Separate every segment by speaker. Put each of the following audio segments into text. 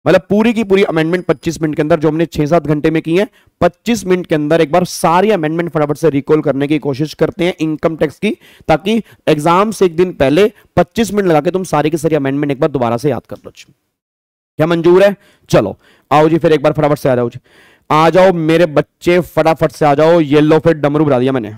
Speaker 1: मतलब पूरी की पूरी अमेंडमेंट 25 मिनट के अंदर, जो हमने 6-7 घंटे में की है, 25 मिनट के अंदर एक बार सारी अमेंडमेंट फटाफट से रिकॉल करने की कोशिश करते हैं इनकम टैक्स की, ताकि एग्जाम से एक दिन पहले 25 मिनट लगा के तुम सारी की सारी अमेंडमेंट एक बार दोबारा से याद कर लो। क्या मंजूर है? चलो आओ जी, फिर एक बार फटाफट से आ जाओ जी, आ जाओ मेरे बच्चे, फटाफट से आ जाओ। येलो फिर डमरू बना दिया मैंने।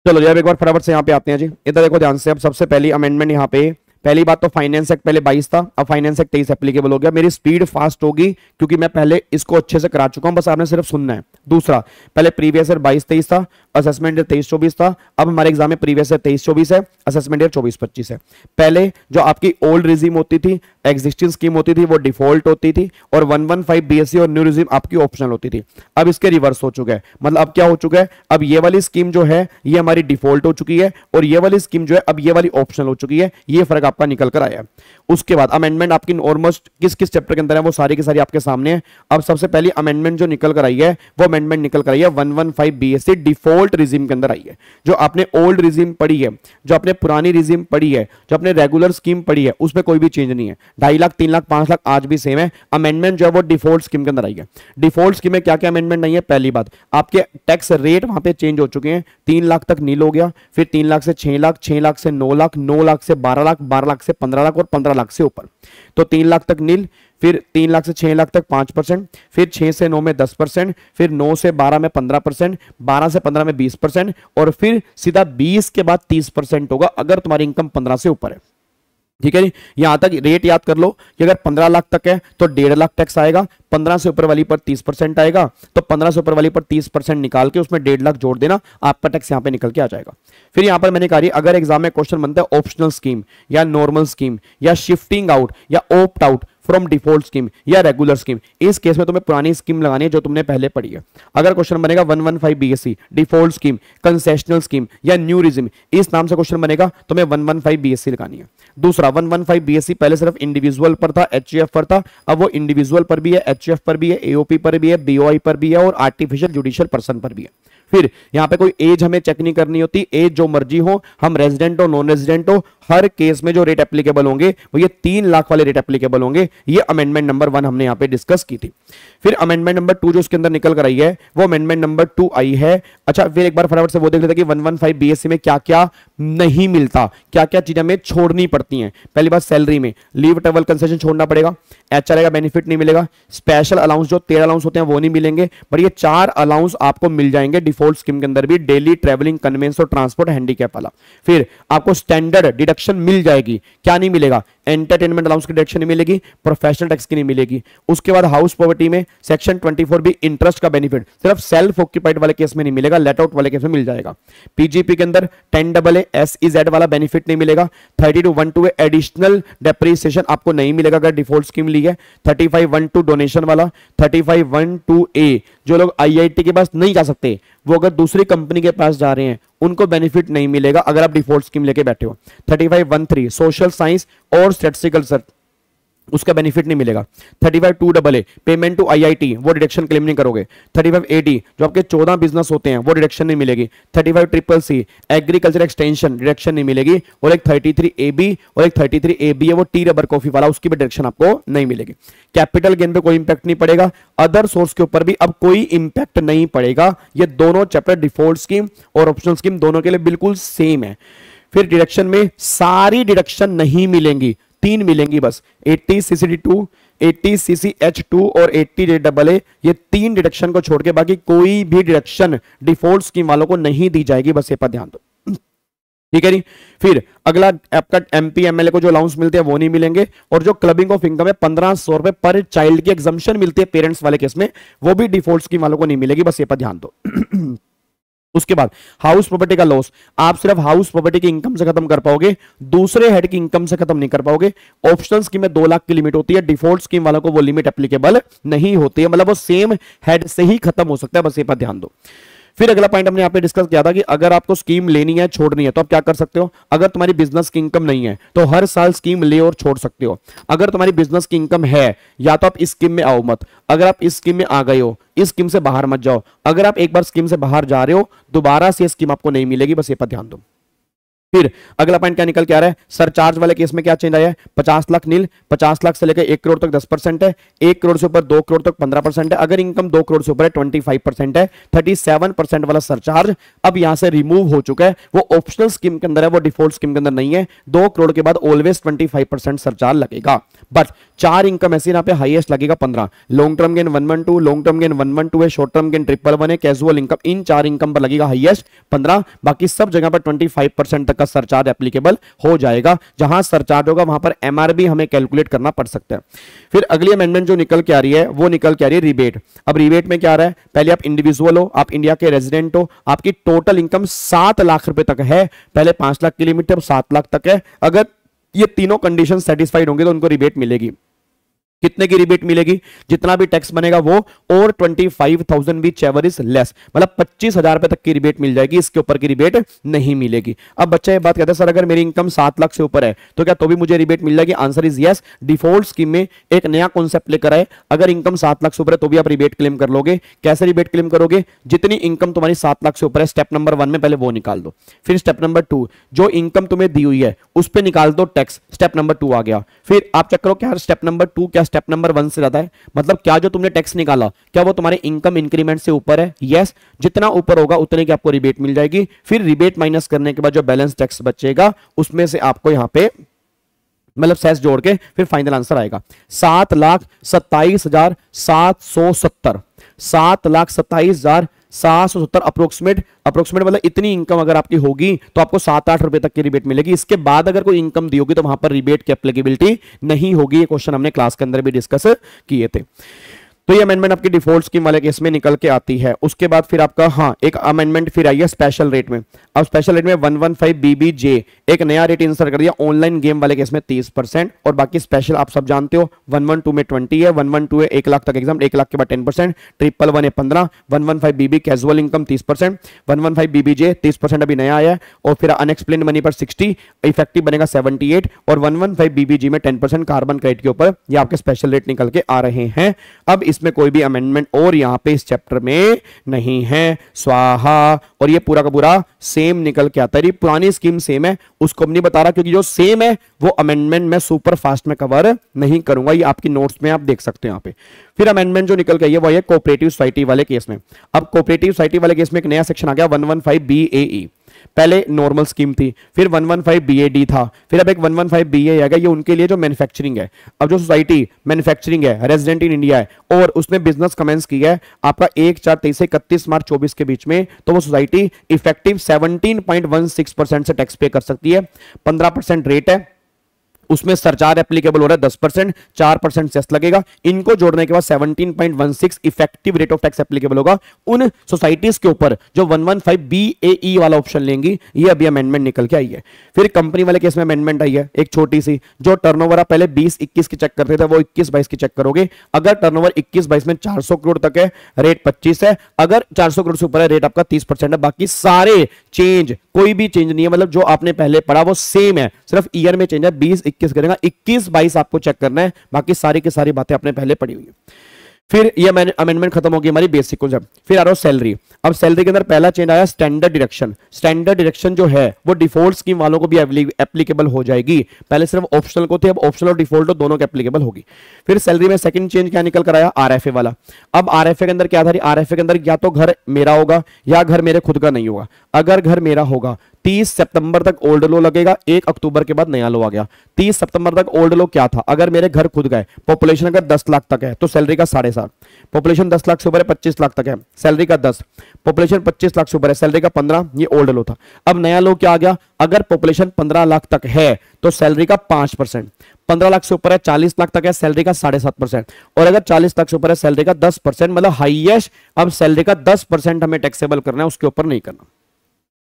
Speaker 1: चलो जी अब एक बार फटाफट से यहाँ पे आते हैं जी, इधर देखो ध्यान से। अब सबसे पहली अमेंडमेंट यहाँ पे, पहली बात तो फाइनेंस एक्ट पहले 22 था, अब फाइनेंस एक्ट 23 एप्लीकेबल हो गया। मेरी स्पीड फास्ट होगी क्योंकि मैं पहले इसको अच्छे से करा चुका हूं, बस आपने सिर्फ सुनना है। दूसरा, पहले प्रीवियस ईयर 22-23 था, असेसमेंट ईयर 23-24 था, अब हमारे एग्जाम में प्रीवियस ईयर 23-24 है, असेसमेंट ईयर 24-25 है। पहले जो आपकी ओल्ड रिजीम होती थी, एग्जिस्टिंग स्कीम होती थी, वो डिफॉल्ट होती थी, और 115 बीएससी और न्यू रिजीम आपकी ऑप्शनल होती थी। अब इसके रिवर्स हो चुका है, मतलब अब क्या हो चुका है, अब ये वाली स्कीम जो है ये हमारी डिफॉल्ट हो चुकी है, और ये वाली स्कीम जो है अब ये वाली ऑप्शनल हो चुकी है। ये फर्क आपका निकल कर आया है। उसके बाद अमेंडमेंट आपकी ऑलमोस्ट किस किस चैप्टर के अंदर है वो सारी की सारी आपके सामने है। अब सबसे पहली अमेंडमेंट जो निकल कर आई है, वो अमेंडमेंट निकल कर आई है 115 बीएससी डिफॉल्ट रिजीम के अंदर आई है। जो आपने ओल्ड रिजीम पढ़ी है, जो आपने पुरानी रिजीम पढ़ी है, जो आपने रेगुलर स्कीम पढ़ी है, उसमें कोई भी चेंज नहीं है। 2.5 लाख 3 लाख 5 लाख आज भी सेम है। अमेंडमेंट जो है वो डिफॉल्ट स्कीम के अंदर आई है। डिफॉल्ट स्कीम में क्या क्या अमेंडमेंट नहीं है? पहली बात, आपके टैक्स रेट वहां पे चेंज हो चुके हैं। 3 लाख तक नील हो गया, फिर 3 लाख से 6 लाख, 6 लाख से 9 लाख, 9 लाख से 12 लाख, 12 लाख से 15 लाख, और 15 लाख से ऊपर। तो 3 लाख तक नील, फिर 3 लाख से 6 लाख तक 5%, फिर 6 से 9 में 10%, फिर 9 से 12 में 15%, 12 से 15 में 20%, और फिर सीधा 20 के बाद 30% होगा अगर तुम्हारी इनकम 15 से ऊपर है। ठीक है जी, यहां तक रेट याद कर लो कि अगर 15 लाख तक है तो 1.5 लाख टैक्स आएगा, 15 से ऊपर वाली पर 30% आएगा, तो 15 से ऊपर वाली पर 30% निकाल के उसमें 1.5 लाख जोड़ देना, आपका टैक्स यहां पे निकल के आ जाएगा। फिर यहां पर मैंने कहा अगर एग्जाम में क्वेश्चन बनता है ऑप्शनल स्कीम या नॉर्मल स्कीम या शिफ्टिंग आउट या opt out from default scheme या रेगुलर स्कीम, इस केस में तुम्हें पुरानी स्कीम लगानी है जो तुमने पहले पढ़ी है। अगर क्वेश्चन बनेगा 115 BSc default scheme, concessional scheme या न्यू रिजिम, इस नाम से क्वेश्चन बनेगा, तुम्हें 115 बीएससी लगानी है। दूसरा, 115 बीएससी पहले सिर्फ इंडिविजुअल पर था, एचयूएफ पर था, अब वो इंडिविजुअल पर भी है, एचयूएफ पर भी है, एओपी पर भी है, बीओआई पर भी है, और आर्टिफिशियल जुडिशियल पर्सन पर भी है। फिर यहां पे कोई एज हमें चेक नहीं करनी होती, एज जो मर्जी हो, हम रेजिडेंट हो नॉन रेजिडेंट हो, हर केस में जो रेट एप्लीकेबल होंगे वो ये 3 लाख वाले रेट एप्लीकेबल होंगे। ये अमेंडमेंट नंबर 1 हमने यहां पे डिस्कस की थी। फिर अमेंडमेंट नंबर 2 जो उसके अंदर निकल कर आई है, वो अमेंडमेंट नंबर 2 आई है। अच्छा, फिर एक बार फटाफट से वो देख लेते हैं कि 115 बीएससी में क्या क्या नहीं मिलता, क्या क्या चीजें हमें छोड़नी पड़ती हैं। पहली बात, सैलरी में लीव ट्रेवल कंसेशन छोड़ना पड़ेगा, एचआरए का बेनिफिट नहीं मिलेगा, स्पेशल अलाउंस जो 13 अलाउंस होते हैं वो नहीं मिलेंगे, पर ये 4 अलाउंस आपको मिल जाएंगे डिफॉल्ट स्कीम के अंदर भी, डेली ट्रेवलिंग, कन्वेंस और ट्रांसपोर्ट, हैंडीकैप वाला। फिर आपको स्टैंडर्ड डिडक्शन मिल जाएगी। क्या नहीं मिलेगा? एंटरटेनमेंट अलाउंस की डिडक्शन नहीं मिलेगी, प्रोफेशनल टैक्स की नहीं मिलेगी। उसके बाद हाउस प्रॉपर्टी में सेक्शन 24 भी इंटरेस्ट का बेनिफिट सिर्फ सेल्फ ऑक्यूपाइड वाले केस में नहीं मिलेगा, लेट आउट वाले केस में मिल जाएगा। पीजीपी के अंदर 10AA SEZ वाला बेनिफिट नहीं मिलेगा। 32(1)(2) एडिशनल डेप्रिसिएशन आपको नहीं मिलेगा अगर डिफॉल्ट स्कीम ली है। 35(1)(2) डोनेशन वाला, 35(1)(2)A जो लोग आईआईटी के पास नहीं जा सकते, वो अगर दूसरी कंपनी के पास जा रहे हैं, उनको बेनिफिट नहीं मिलेगा अगर आप डिफॉल्ट स्कीम लेके बैठे हो। 35(1)(3) सोशल साइंस और स्टैटिस्टिकल सर, उसका बेनिफिट नहीं मिलेगा। 35(2)AA पेमेंट टू आईआईटी, वो डिडक्शन क्लेम नहीं करोगे। 35(AD) जो आपके 14 बिजनेस होते हैं वो डिडक्शन नहीं मिलेगी। 35(CCC) एग्रीकल्चर एक्सटेंशन डिडक्शन नहीं मिलेगी, और एक 33AB और एक 33AB है वो टी रबर कॉफी वाला, उसकी भी डिडक्शन आपको नहीं मिलेगी। कैपिटल गेन पे कोई इंपैक्ट नहीं पड़ेगा, अदर सोर्स के ऊपर भी अब कोई इंपैक्ट नहीं पड़ेगा। ये दोनों चैप्टर डिफॉल्ट स्कीम और ऑप्शनल स्कीम दोनों के लिए बिल्कुल सेम है। फिर डिडक्शन में सारी डिडक्शन नहीं मिलेंगी, 3 मिलेंगी बस, 80 CCD2, 80 CCH2 और 80 JAA, ये 3 डिडक्शन को छोड़ के बाकी कोई भी डिडक्शन डिफॉल्ट स्कीम वालों को नहीं दी जाएगी, बस ये पर ध्यान दो। ठीक है जी। फिर अगला आपका MP MLA को जो अलाउंस मिलते हैं वो नहीं मिलेंगे, और जो क्लबिंग ऑफ इनकम है 1500 रुपए पर चाइल्ड की एग्जम्पशन मिलती है पेरेंट्स वाले केस में, वो भी डिफॉल्ट स्कीम वालों को नहीं मिलेगी, बस ये पर ध्यान दो। उसके बाद हाउस प्रॉपर्टी का लॉस, आप सिर्फ हाउस प्रॉपर्टी की इनकम से खत्म कर पाओगे, दूसरे हेड की इनकम से खत्म नहीं कर पाओगे। ऑप्शनल स्कीम में 2 लाख की लिमिट होती है, डिफॉल्ट स्कीम वालों को वो लिमिट एप्लीकेबल नहीं होती है, मतलब वो सेम हेड से ही खत्म हो सकता है, बस ये पर ध्यान दो। फिर अगला पॉइंट हमने यहाँ पे डिस्कस किया था कि अगर आपको स्कीम लेनी है छोड़नी है तो आप क्या कर सकते हो। अगर तुम्हारी बिजनेस की इनकम नहीं है तो हर साल स्कीम ले और छोड़ सकते हो। अगर तुम्हारी बिजनेस की इनकम है या तो आप इस स्कीम में आओ मत, अगर आप इस स्कीम में आ गए हो इस स्कीम से बाहर मत जाओ। अगर आप एक बार स्कीम से बाहर जा रहे हो दोबारा से स्कीम आपको नहीं मिलेगी, बस ये पर ध्यान दो। फिर अगला पॉइंट क्या निकल के आ रहा है, सरचार्ज वाले केस में क्या चेंज आया है, 50 लाख नील, 50 लाख से लेकर 1 करोड़ तक 10% है, 1 करोड़ से ऊपर 2 करोड़ तक 15% है, अगर इनकम 2 करोड़ से ऊपर है 25% है। 37% वाला सरचार्ज अब यहां से रिमूव हो चुका है, वो ऑप्शनल स्कीम के अंदर है, वो डिफॉल्ट स्कीम के अंदर नहीं है। 2 करोड़ के बाद ऑलवेज 25% सरचार्ज लगेगा, बट 4 इनकम ऐसी यहां पे हाईएस्ट लगेगा 15, long term gain 112, long term gain 112 है, शॉर्ट टर्म गेन 111 है, कैजुअल इनकम, इन 4 इनकम पर लगेगा हाईएस्ट 15, बाकी सब जगह पर 25% तक का सरचार्ज एप्लीकेबल हो जाएगा। जहां सरचार्ज होगा वहां पर एमआरबी हमें कैलकुलेट करना पड़ सकता है। फिर अगली अमेंडमेंट जो निकल के आ रही है वो निकल के आ रही है रिबेट। अब रिबेट में क्या आ रहा है, पहले आप इंडिविजुअल हो, आप इंडिया के रेजिडेंट हो, आपकी टोटल इनकम 7 लाख रुपए तक है, पहले 5 लाख की लिमिट है, अब 7 लाख तक है। अगर ये तीनों कंडीशन सेटिस्फाइड होंगे तो उनको रिबेट मिलेगी। कितने की रिबेट मिलेगी, जितना भी टैक्स बनेगा वो, और 25,000 विच एवर इज लेस, मतलब 25,000 रुपए तक की रिबेट मिल जाएगी, इसके ऊपर की रिबेट नहीं मिलेगी। अब बच्चा ये बात कहता है सर अगर मेरी इनकम 7 लाख से ऊपर है तो क्या तो भी मुझे रिबेट मिल जाएगी? Answer is yes. Default scheme में एक नया कॉन्सेप्ट लेकर आए, अगर इनकम 7 लाख से ऊपर है तो भी आप रिबेट क्लेम कर लोगे। कैसे रिबेट क्लेम करोगे, जितनी इनकम तुम्हारी 7 लाख से ऊपर है, स्टेप नंबर 1 में पहले वो निकाल दो, फिर स्टेप नंबर 2 जो इनकम तुम्हें दी हुई है उस पर निकाल दो टैक्स, स्टेप नंबर 2 आ गया। फिर आप चेक करो क्या स्टेप नंबर 2 क्या स्टेप नंबर 1 से ज्यादा है, मतलब क्या जो तुमने टैक्स निकाला क्या वो तुम्हारे इनकम इंक्रीमेंट से ऊपर है? यस, जितना ऊपर होगा उतने की आपको रिबेट मिल जाएगी। फिर रिबेट माइनस करने के बाद जो बैलेंस टैक्स बचेगा उसमें से आपको यहां पे मतलब सेस जोड़ के फिर फाइनल आंसर आएगा 7,27,770, 7,27,770 अप्रोक्सीमेट मतलब इतनी इनकम अगर आपकी होगी तो आपको 7-8 रुपए तक की रिबेट मिलेगी। इसके बाद अगर कोई इनकम दी होगी तो वहां पर रिबेट की एप्लीकेबिलिटी नहीं होगी। ये क्वेश्चन हमने क्लास के अंदर भी डिस्कस किए थे। तो ये अमेंडमेंट आपकी डिफॉल्ट स्कीम वाले केस में निकल के आती है। उसके बाद फिर आपका एक अमेंडमेंट फिर आई है स्पेशल रेट में। अब स्पेशल रेट में 115 BBJ एक नया रेट इंसर्ट कर दिया ऑनलाइन गेम वाले केस में 30%, और बाकी स्पेशल आप सब जानते हो 112 में 20 है, 112 है 1 लाख तक एग्जाम, 1 लाख के बाद 10%, 111 है 15, 115 BB कैजुअल इनकम 30%, 115 BBJ 30% अभी नया आया है, और फिर अनएक्सप्लेन्ड मनी पर 60, इफेक्टिव बनेगा 78, और 115 BBG में 10% कार्बन क्रेडिट के ऊपर ये आपके स्पेशल रेट निकल के आ रहे हैं। अब इसमें कोई भी अमेंडमेंट और यहां पे इस चैप्टर में नहीं है, स्वाहा। और ये पूरा का पूरा सेम निकल के आता है। ये पुरानी स्कीम सेम है, उसको नहीं बता रहा क्योंकि जो सेम है वो अमेंडमेंट में सुपर फास्ट में कवर नहीं करूंगा, ये आपकी नोट्स में आप देख सकते हैं यहां पे। फिर अमेंडमेंट जो निकल के आई है वो है कोऑपरेटिव सोसाइटी वाले केस में। अब कोऑपरेटिव सोसाइटी वाले केस में एक नया सेक्शन आ गया 115 BAE। पहले नॉर्मल स्कीम थी, फिर 115 BAD था, फिर अब एक 115 BA आ गया, ये उनके लिए जो मैन्युफैक्चरिंग है। अब जो सोसाइटी मैन्युफैक्चरिंग है, रेजिडेंट इन इंडिया है और उसने बिजनेस कमेंस किया है आपका 1/4/23 से 31 मार्च 24 के बीच में, तो वो सोसाइटी इफेक्टिव 17.16% से टैक्स पे कर सकती है। 15% रेट है, उसमें सरचार्ज एप्लीकेबल हो रहा है 10%, 4% सेस लगेगा। इनको जोड़ने के बाद 17.16 effective rate of tax applicable होगा उन सोसाइटीज के ऊपर जो 115 BAE वाला ऑप्शन लेंगी। ये अभी अमेंडमेंट निकल के आई है। फिर कंपनी वाले केस में अमेंडमेंट आई है एक छोटी सी, जो टर्नओवर आप पहले 20-21 की चेक करते थे वो 21-22 की चेक करोगे। अगर टर्नओवर 21-22 में 400 करोड़ तक है रेट 25 है, अगर 400 करोड़ से ऊपर है रेट आपका 30% है। बाकी सारे चेंज, कोई भी चेंज नहीं है, मतलब जो आपने पहले पढ़ा वो सेम है, सिर्फ ईयर में चेंज है। 20-21 करेगा, 21-22 आपको चेक करना है, बाकी सारी की सारी बातें आपने पहले पढ़ी हुई है। फिर ये अमेंडमेंट खत्म होगी हमारी बेसिक कॉन्सेप्ट। फिर आ रहा सैलरी। अब सैलरी के अंदर पहला चेंज आया स्टैंडर्ड डिडक्शन। स्टैंडर्ड डिडक्शन जो है वो डिफॉल्ट स्कीम वालों को भी एप्लीकेबल हो जाएगी। पहले सिर्फ ऑप्शनल को थे, अब ऑप्शनल और डिफॉल्ट दोनों को एप्लीकेबल होगी। फिर सैलरी में सेकंड चेंज क्या निकल कर आया, RFA वाला। अब RFA के अंदर क्या था, RFA के अंदर या तो घर मेरा होगा या घर मेरे खुद का नहीं होगा। अगर घर मेरा होगा 30 सितंबर तक ओल्ड लो लगेगा, 1 अक्टूबर के बाद नया लो आ गया। 30 सितंबर तक ओल्ड लो क्या था, अगर मेरे घर खुद गए, पॉपुलेशन अगर 10 लाख तक है तो सैलरी का 7.5, पॉपुलेशन 10 लाख से ऊपर है 25 लाख तक है सैलरी का 10, पॉपुलेशन 25 लाख से ऊपर है सैलरी का 15, ये ओल्ड लो था। अब नया लो क्या आ गया, अगर पॉपुलेशन 15 लाख तक है तो सैलरी का 5%, 15 लाख से ऊपर है 40 लाख तक है सैलरी का 7.5%, और अगर 40 लाख से ऊपर है सैलरी का 10%, मतलब हाईएस्ट अब सैलरी का 10% हमें टैक्सेबल करना है, उसके ऊपर नहीं करना।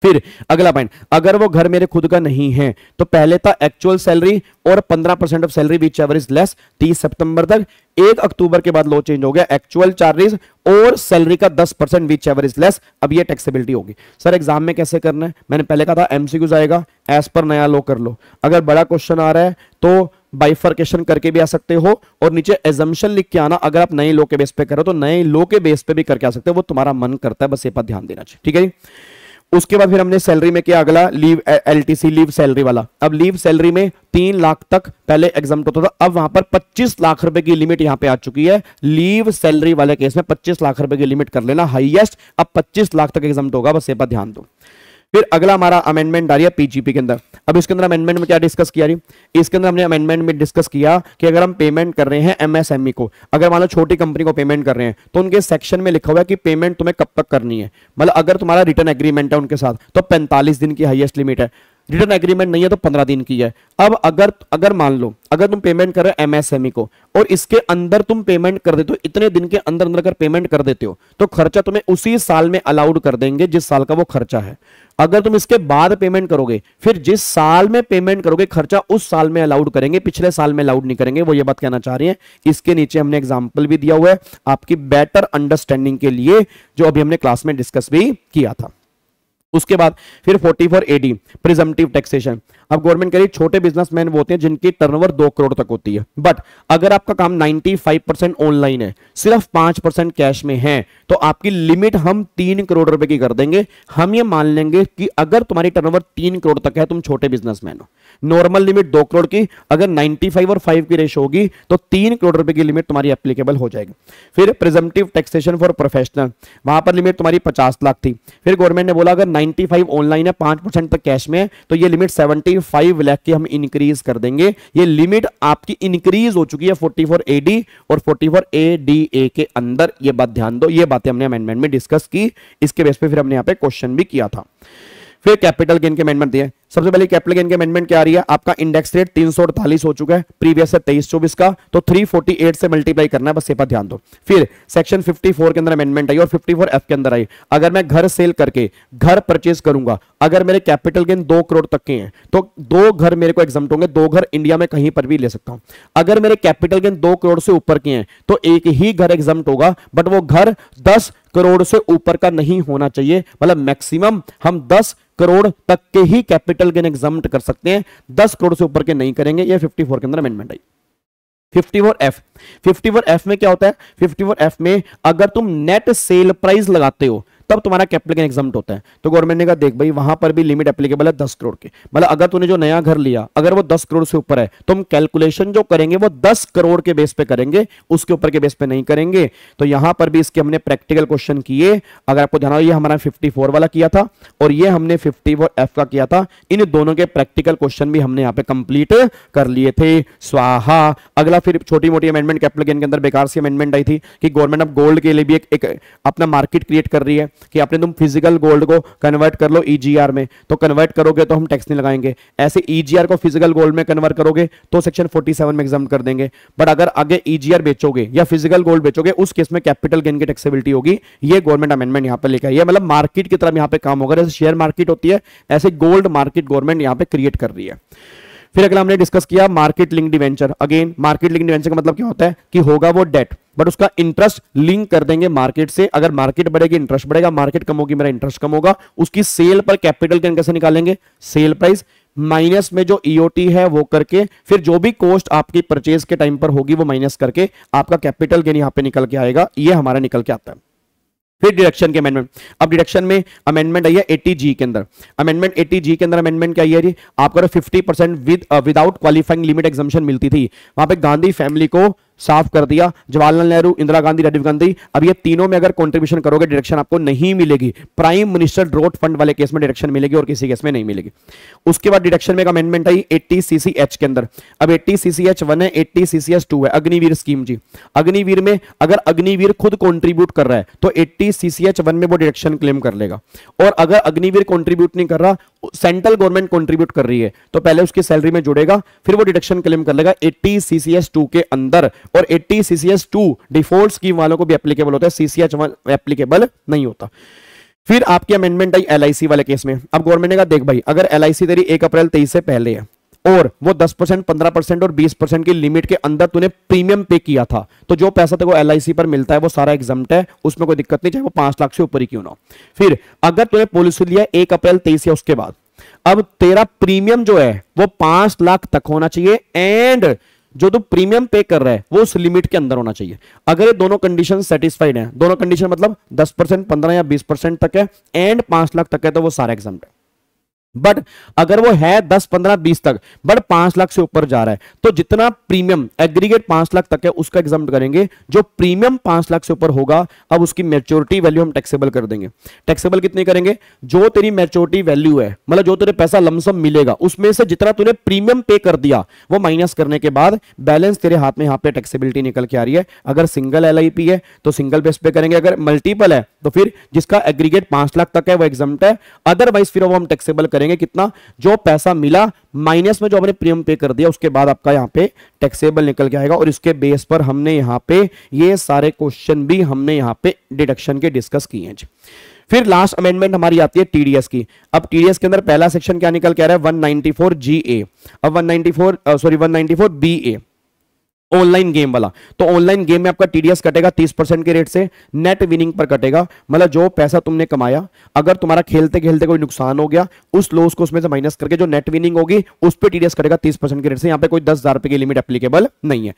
Speaker 1: फिर अगला पॉइंट, अगर वो घर मेरे खुद का नहीं है तो पहले था एक्चुअल सैलरी और 15% of salary which ever is less 30 सितंबर तक। 1 अक्टूबर के बाद लो चेंज हो गया, एक्चुअल चार्जेस और सैलरी का 10% विच एवर इज लेस। अब ये टैक्सेबिलिटी होगी। सर एग्जाम में कैसे करना है, मैंने पहले कहा था MCQs आएगा, एज पर नया लो कर लो। अगर बड़ा क्वेश्चन आ रहा है तो बाइफर्केशन करके भी आ सकते हो, और नीचे एजम्पशन लिख के आना। अगर आप नए लो के बेस पे करो तो नए लो के बेस पे भी करके आ सकते हो, वो तुम्हारा मन करता है, बस ये पर ध्यान देना चाहिए, ठीक है। उसके बाद फिर हमने सैलरी में किया अगला लीव एलटीसी लीव सैलरी वाला। अब लीव सैलरी में 3 लाख तक पहले एग्जाम्प्ट होता था, अब वहां पर 25 लाख रुपए की लिमिट यहां पे आ चुकी है। लीव सैलरी वाले केस में 25 लाख रुपए की लिमिट कर लेना हाईएस्ट, अब 25 लाख तक एग्जाम्प्ट होगा, बस ये पर ध्यान दो। फिर अगला हमारा अमेंडमेंट आ रही है पीजीपी के अंदर। अब इसके अंदर अमेंडमेंट में क्या डिस्कस किया रही, इसके अंदर हमने अमेंडमेंट में डिस्कस किया कि अगर हम पेमेंट कर रहे हैं एमएसएमई को, अगर मान लो छोटी कंपनी को पेमेंट कर रहे हैं तो उनके सेक्शन में लिखा हुआ है कि पेमेंट तुम्हें कब तक करनी है। मतलब अगर तुम्हारा रिटर्न एग्रीमेंट है उनके साथ तो 45 दिन की हाईएस्ट लिमिट है, रिटर्न एग्रीमेंट नहीं है तो 15 दिन की है। अब अगर मान लो अगर तुम पेमेंट कर रहे हो एमएसएमई को और इसके अंदर तुम पेमेंट कर देते हो, इतने दिन के अंदर अंदर अगर पेमेंट कर देते हो तो खर्चा तुम्हें उसी साल में अलाउड कर देंगे जिस साल का वो खर्चा है। अगर तुम इसके बाद पेमेंट करोगे फिर जिस साल में पेमेंट करोगे खर्चा उस साल में अलाउड करेंगे, पिछले साल में अलाउड नहीं करेंगे। वो ये बात कहना चाह रही है। इसके नीचे हमने एग्जांपल भी दिया हुआ है आपकी बेटर अंडरस्टैंडिंग के लिए, जो अभी हमने क्लास में डिस्कस भी किया था। उसके बाद फिर 44AD प्रिजम्पटिव टैक्सेशन। अब गवर्नमेंट कह रही छोटे बिजनेसमैन वो होते हैं जिनकी टर्नओवर 2 करोड़ तक होती है, बट अगर आपका काम 95% ऑनलाइन है, सिर्फ 5% कैश में है, तो आपकी लिमिट हम 3 करोड़ रुपए की कर देंगे। हम ये मान लेंगे कि अगर तुम्हारी टर्नओवर 3 करोड़ तक है, तुम छोटे बिजनेसमैन हो, नॉर्मल लिमिट 2 करोड़ की, अगर 95 और 5 की रेशो होगी तो 3 करोड़ रुपए की लिमिट तुम्हारी एप्लीकेबल हो जाएगी। फिर प्रिजम्पटिव टैक्सेशन फॉर प्रोफेशनल, वहां पर लिमिट तुम्हारी 50 लाख थी। फिर गवर्नमेंट ने बोला अगर 95 ऑनलाइन है, 5% तक कैश में है, तो ये लिमिट 75 लाख की हम इंक्रीज कर देंगे। ये लिमिट आपकी इंक्रीज हो चुकी है 44AD और 44ADA के अंदर। ये बात ध्यान दो, ये बातें हमने अमेंडमेंट में डिस्कस की, इसके बेस पे फिर हमने यहां पे क्वेश्चन भी किया था। फिर कैपिटल गेन के अमेंडमेंट दिए। सबसे पहले कैपिटल गेन के अमेंडमेंट क्या आ रही है, आपका इंडेक्स रेट 348 हो चुका है प्रीवियस से 23-24 का, तो 348 से मल्टीप्लाई करना है, बस ये पर ध्यान दो। फिर सेक्शन 54 के अंदर अमेंडमेंट आई और 54F के अंदर आई, अगर मैं घर सेल करके घर परचेज करूंगा, अगर मेरे कैपिटल गेन 2 करोड़ तक के हैं तो 2 घर मेरे को एग्जम्प्ट होंगे, 2 घर इंडिया में कहीं पर भी ले सकता हूं। अगर मेरे कैपिटल गेन 2 करोड़ से ऊपर के हैं तो एक ही घर एग्जम्प्ट होगा, बट वो घर 10 करोड़ से ऊपर का नहीं होना चाहिए। मतलब मैक्सिमम हम 10 करोड़ तक के ही कैपिटल गेन एग्जम्प्ट कर सकते हैं, 10 करोड़ से ऊपर के नहीं करेंगे। ये 54 के अंदर अमेंडमेंट आई। 54F में क्या होता है, 54F में अगर तुम नेट सेल प्राइस लगाते हो तब तुम्हारा कैपिटल गेन एग्जम्प्ट होता है। तो गवर्नमेंट ने कहा देख भाई वहां पर भी लिमिट एप्लीकेबल है 10 करोड़ की। मतलब अगर तूने जो नया घर लिया अगर वो 10 करोड़ से ऊपर है तो हम कैलकुलेशन जो करेंगे वो 10 करोड़ के बेस पे करेंगे, उसके ऊपर के बेस पे नहीं करेंगे। तो यहां पर भी इसके हमने प्रैक्टिकल क्वेश्चन किए। अगर आपको ध्यान हो, ये हमारा 54 वाला किया था और ये हमने 54F का किया था। इन दोनों के प्रैक्टिकल क्वेश्चन भी हमने यहां पे कंप्लीट कर लिए थे। स्वाहा। अगला फिर छोटी मोटी अमेंडमेंट कैपिटल गेन के अंदर बेकार सी अमेंडमेंट आई थी कि गवर्नमेंट अब गोल्ड के लिए भी एक अपना मार्केट क्रिएट कर रही है कि आपने तुम फिजिकल गोल्ड को कन्वर्ट कर लो ईजीआर में, तो कन्वर्ट करोगे तो हम टैक्स नहीं लगाएंगे। ऐसे ईजीआर को फिजिकल गोल्ड में कन्वर्ट करोगे तो सेक्शन 47 में एग्जाम कर देंगे। बट अगर आगे ईजीआर बेचोगे या फिजिकल गोल्ड बेचोगे उस केस में कैपिटल गेन की टैक्सेबिलिटी होगी। ये गवर्नमेंट अमेंडमेंट यहां पे लेकर आई है। मतलब मार्केट की तरह यहां पे काम होगा, जैसे शेयर मार्केट होती है ऐसे गोल्ड मार्केट गवर्नमेंट यहां पे क्रिएट कर रही है। फिर अगला हमने डिस्कस किया market link debenture. Again market link debenture का मतलब क्या होता है कि होगा वो डेट बट उसका इंटरेस्ट लिंक कर देंगे मार्केट से। अगर मार्केट बढ़ेगी इंटरेस्ट बढ़ेगा, मार्केट कम होगी मेरा इंटरेस्ट कम होगा। उसकी सेल पर कैपिटल गेन कैसे निकालेंगे, सेल प्राइस माइनस में जो ईओटी है वो करके, फिर जो भी कॉस्ट आपकी परचेज के टाइम पर होगी वो माइनस करके आपका कैपिटल गेन यहां पे निकल के आएगा। ये हमारा निकल के आता है। फिर डिडक्शन के अमेंडमेंट। अब डिडक्शन में अमेंडमेंट आई है 80G के अंदर। अमेंडमेंट 80G के अंदर अमेंडमेंट क्या है जी, आपको 50% विदाउट क्वालिफाइंग लिमिट एग्जम्पशन मिलती थी, वहां पे गांधी फैमिली को साफ कर दिया। जवाहरलाल नेहरू, इंदिरा गांधी, राजीव गांधी, अब ये तीनों में अगर कंट्रीब्यूशन करोगे डिडक्शन आपको नहीं मिलेगी। प्राइम मिनिस्टर ड्रॉट फंड वाले केस में डिडक्शन मिलेगी और किसी केस में नहीं मिलेगी। उसके बाद डिडक्शन में एक अमेंडमेंट आई 80CCH के अंदर। अब 80CCH1 है, 80CCH2 है, अग्निवीर स्कीम जी। अग्निवीर में अगर अग्निवीर खुद कंट्रीब्यूट कर रहा है तो 80CCH1 में वो डिडक्शन क्लेम कर लेगा, और अगर अग्निवीर कंट्रीब्यूट नहीं कर रहा, सेंट्रल गवर्नमेंट कंट्रीब्यूट कर रही है, तो पहले उसकी सैलरी में जुड़ेगा, फिर वो डिडक्शन क्लेम कर लेगा 80CCH2 के अंदर। और 80CCH2 डिफॉल्ट स्कीम वालों को भी एप्लीकेबल होता है, CCH1 एप्लीकेबल नहीं होता। फिर आपकी अमेंडमेंट आई LIC वाले केस में। अब गवर्नमेंट ने कहा देख भाई अगर LIC तेरी 1 अप्रैल 23 से पहले है और वो 10%, 15% और 20% की लिमिट के अंदर तूने प्रीमियम पे किया था, तो जो पैसा तेरे को LIC पर मिलता है वो सारा एग्जम्प्ट है, उसमें कोई दिक्कत नहीं, चाहे वो 5 लाख से ऊपर ही क्यों ना हो। फिर अगर तूने पॉलिसी लिया 1 अप्रैल 23 या उसके बाद, अब तेरा प्रीमियम जो है वो 5 लाख तक होना चाहिए, एंड जो तू प्रीमियम पे कर रहा है वो उस लिमिट के अंदर होना चाहिए। अगर ये दोनों कंडीशन सेटिस्फाइड हैं, दोनों कंडीशन मतलब 10%, 15 या 20% तक है एंड 5 लाख तक है, तो वो सारा एग्जाम्प्ट है। बट अगर वो है 10, 15, 20 तक बट 5 लाख से ऊपर जा रहा है, तो जितना प्रीमियम एग्रीगेट 5 लाख तक है उसका एग्जाम्प्ट करेंगे। जो प्रीमियम 5 लाख से ऊपर होगा, अब उसकी मैच्योरिटी वैल्यू हम टैक्सेबल कर देंगे। टैक्सेबल कितनी करेंगे? जो तेरी मैच्योरिटी वैल्यू है, मतलब जो तेरे पैसा लमसम मिलेगा उसमें से जितना तूने प्रीमियम पे कर दिया वो माइनस करने के बाद बैलेंस तेरे हाथ में यहां पे टैक्सेबिलिटी निकल के आ रही है। अगर सिंगल एलआईपी है तो सिंगल बेस पे करेंगे, अगर मल्टीपल है तो फिर जिसका एग्रीगेट 5 लाख तक है वो एग्जाम्प्ट है। अदरवाइज फिर वो हम टैक्सेबल करेंगे कितना? जो पैसा मिला माइनस में जो हमने प्रीमियम पे कर दिया उसके बाद आपका यहां पे टैक्सेबल निकल के आएगा। और इसके बेस पर हमने यहां पे ये सारे क्वेश्चन भी हमने यहां पे डिडक्शन के डिस्कस किए हैं। फिर लास्ट अमेंडमेंट हमारी आती है टीडीएस की। अब टीडीएस के अंदर पहला सेक्शन क्या निकल के आ रहा है? 194 GA। अब 194 BA ऑनलाइन गेम वाला। तो ऑनलाइन गेम में आपका टीडीएस कटेगा 30% के रेट से, नेट विनिंग पर कटेगा। मतलब जो पैसा तुमने कमाया, अगर तुम्हारा खेलते खेलते कोई नुकसान हो गया, उस लॉस को उसमें से माइनस करके जो नेट विनिंग होगी उस पर टीडीएस कटेगा 30% के रेट से। यहां पे कोई 10,000 रुपए की लिमिट एप्लीकेबल नहीं है।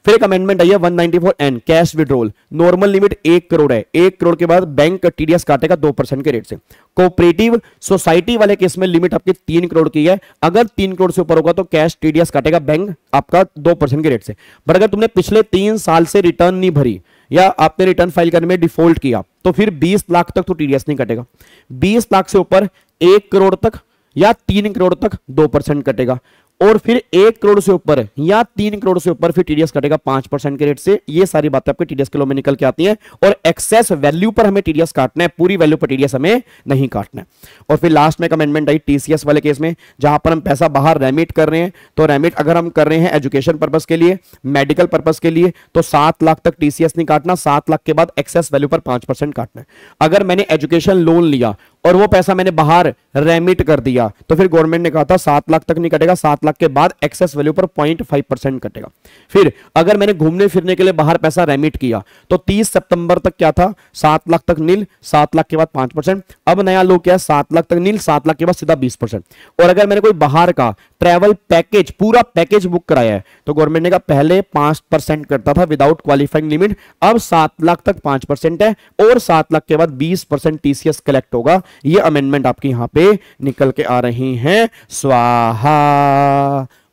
Speaker 1: फिर एक अमेंडमेंट आई है 194N cash withdrawal. Normal limit 1 crore है, 1 करोड़ के बाद बैंक टीडीएस काटेगा 2% के रेट से। कोऑपरेटिव सोसाइटी वाले केस में लिमिट आपकी 3 करोड़ की है, अगर 3 करोड़ से ऊपर होगा तो कैश टीडीएस काटेगा बैंक आपका 2% के रेट से। बट अगर तुमने पिछले 3 साल से रिटर्न नहीं भरी या आपने रिटर्न फाइल करने में डिफॉल्ट किया तो फिर 20 लाख तक तो टीडीएस नहीं कटेगा। 20 लाख से ऊपर 1 करोड़ तक या 3 करोड़ तक 2% कटेगा। और फिर 1 करोड़ से ऊपर या 3 करोड़ से ऊपर फिर टीडीएस कटेगा 5% के रेट से। ये सारी बातें आपके टीडीएस के लॉ में निकल के आती हैं। और एक्सेस वैल्यू पर हमें टीडीएस काटना है, पूरी वैल्यू पर टीडीएस हमें नहीं काटना है। और फिर लास्ट में एक अमेंडमेंट आई टीसीएस वाले केस में, जहां पर हम पैसा बाहर रेमिट कर रहे हैं। तो रेमिट अगर हम कर रहे हैं एजुकेशन पर्पस के लिए, मेडिकल पर्पस के लिए, तो 7 लाख तक टीसीएस नहीं काटना, 7 लाख के बाद एक्सेस वैल्यू पर 5% काटना है। अगर मैंने एजुकेशन लोन लिया और वो पैसा मैंने बाहर रेमिट कर दिया तो फिर गवर्नमेंट ने कहा था 7 लाख तक नहीं कटेगा, 7 लाख के बाद एक्सेस वैल्यू पर 0.5% कटेगा। फिर अगर मैंने घूमने फिरने के लिए बाहर पैसा रेमिट किया तो 30 सितंबर तक क्या था? 7 लाख तक नील, 7 लाख के बाद 5%। अब नया लो क्या है? 7 लाख तक नील, 7 लाख के बाद सीधा 20%। और अगर मैंने कोई बाहर का ट्रैवल पैकेज, पूरा पैकेज बुक कराया है तो गवर्नमेंट ने कहा पहले 5% करता था विदाउट क्वालिफाइंग लिमिट, अब 7 लाख तक 5% है और 7 लाख के बाद 20% टीसीएस कलेक्ट होगा। ये अमेंडमेंट आपकी यहां पे निकल के आ रही हैं। स्वाहा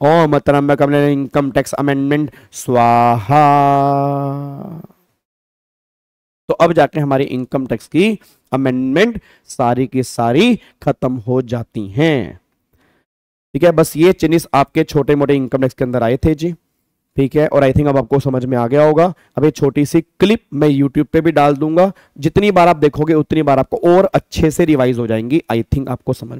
Speaker 1: ओम त्र्यंबक इनकम टैक्स अमेंडमेंट स्वाहा। तो अब जाके हमारी इनकम टैक्स की अमेंडमेंट सारी की सारी खत्म हो जाती हैं। ठीक है, बस ये चेंजेस आपके छोटे मोटे इनकम टैक्स के अंदर आए थे जी। ठीक है, और आई थिंक अब आपको समझ में आ गया होगा। अब ये छोटी सी क्लिप मैं यूट्यूब पे भी डाल दूंगा, जितनी बार आप देखोगे उतनी बार आपको और अच्छे से रिवाइज हो जाएंगी। आई थिंक आपको समझ